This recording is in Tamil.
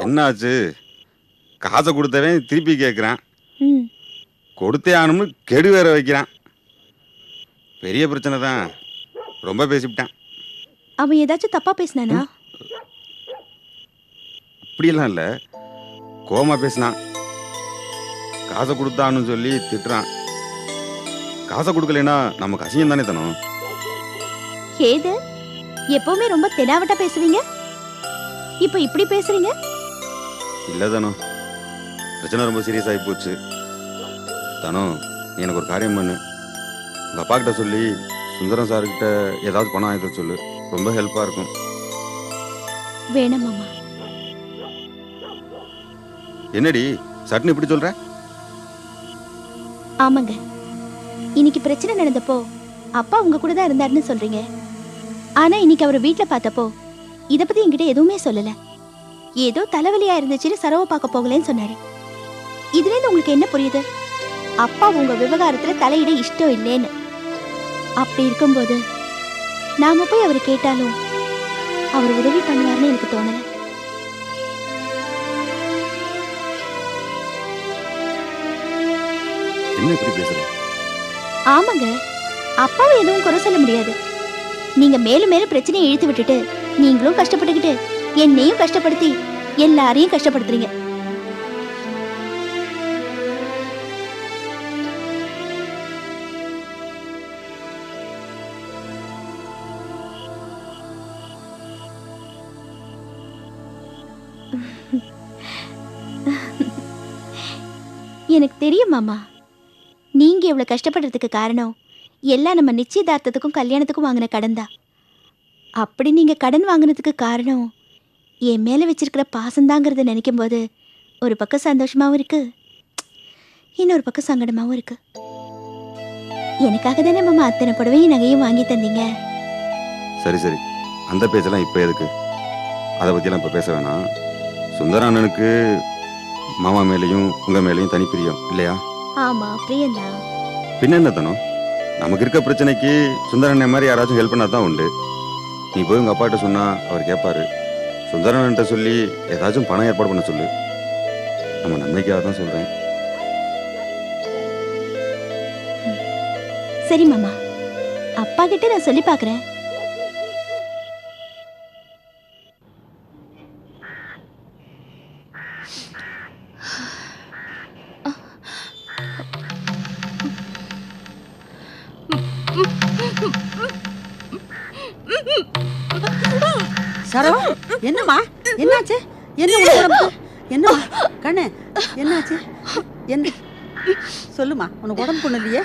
என்னாச்சு? காசை கொடுத்தவன் திருப்பி கேட்குறான். ம். கொடுத்தே ஆகணும்னு கெடு வேற வைக்கிறான். பெரிய பிரச்சனை தான். ரொம்ப பேசிவிட்டான். அவன் ஏதாச்சும் தப்பா பேசினானா? அப்படியெல்லாம் இல்லை, கோமா பேசினான். காசை கொடுத்தான்னு சொல்லி திட்டுறான். காசை கொடுக்கலைன்னா நமக்கு அசிங்கம் தானே தனம். ஏது எப்பவுமே ரொம்ப தெனாவட்டா பேசுவீங்க, இப்ப இப்படி பேசுறீங்க? இல்லை தனம், பிரச்சனை ரொம்ப சீரியஸ் ஆகி போச்சு. தனம், நீ எனக்கு ஒரு காரியம் பண்ணு. உங்கள் அப்பா கிட்ட சொல்லி சுந்தரம் சார்கிட்ட ஏதாவது பணம் ஆகிட்ட சொல்லு. ரொம்ப ஹெல்ப்பாக இருக்கும். வேணாம் மாமா. என்னடி சட்னு இப்படி சொல்ற? ஆமாங்க, இன்னைக்கு பிரச்சனை நடந்தப்போ அப்பா உங்க கூட தான் இருந்தாருன்னு சொல்றீங்க. ஆனா இன்னைக்கு அவரை வீட்டுல பார்த்தப்போ இத பத்தி என்கிட்ட எதுவுமே சொல்லல. ஏதோ தலைவலியா இருந்துச்சுன்னு சரவ பார்க்க போகலன்னு சொன்னாரு. இதுல இருந்து உங்களுக்கு என்ன புரியுது? அப்பா உங்க விவகாரத்துல தலையிட இஷ்டம் இல்லைன்னு. அப்படி இருக்கும்போது நாம போய் அவர் கேட்டாலும் அவர் உதவி பண்ணுவார்னு எனக்கு தோணல. என்ன இப்படி பேசுற? ஆமாங்க, அப்பாவை எதுவும் குறை சொல்ல முடியாது. நீங்க மேலும் மேலும் பிரச்சனையை இழுத்து விட்டுட்டு நீங்களும் கஷ்டப்பட்டுக்கிட்டு என்னையும் கஷ்டப்படுத்தி எல்லாரையும் கஷ்டப்படுத்துறீங்க. எனக்கு தெரியும் மாமா, நீங்க இவ்வளவு கஷ்டப்படுறதுக்கு காரணம் எல்லாம் நம்ம நிச்சயதார்த்தத்துக்கும் கல்யாணத்துக்கும் வாங்கின கடன் தான். அப்படி நீங்க கடன் வாங்கினதுக்கு காரணம் என் மேல வச்சிருக்கிற பாசந்தாங்கிறத நினைக்கும் போது ஒரு பக்கம் சந்தோஷமாவும் இருக்கு, இன்னொரு பக்கம் சங்கடமாவும் இருக்கு. எனக்காக தானே மாமா அத்தனை புடவையும் நகையும் வாங்கி தந்தீங்க. சரி சரி, அந்த பேச்செல்லாம் இப்போ எதுக்கு? அதை பற்றியெல்லாம் இப்போ பேச வேணாம். சுந்தர அண்ணனுக்கு மாமா மேலேயும் உங்கள் மேலேயும் தனி பிரியம் இல்லையா? ஆமா, பிரியந்தான். பின்ன என்ன தனம், நமக்கு இருக்க பிரச்சனைக்கு சுந்தர அண்ணன் மாதிரி யாராச்சும் ஹெல்ப் பண்ணா தான் உண்டு. நீ போய் உங்கள் அப்பாட்ட சொன்னா அவர் கேட்பாரு. சுந்தர அண்ணன்ட்ட சொல்லி ஏதாச்சும் பணம் ஏற்பாடு பண்ண சொல்லு. நம்ம நன்மைக்காக தான் சொல்கிறேன். சரி மாமா, அப்பா கிட்ட நான் சொல்லி பார்க்கறேன். சரோ, என்னம்மா என்னாச்சு? என்ன உனக்கு? என்னம்மா கண்ணு என்னாச்சு? என்ன சொல்லுமா, உனக்கு உடம்பு ஒண்ணு இல்லையே?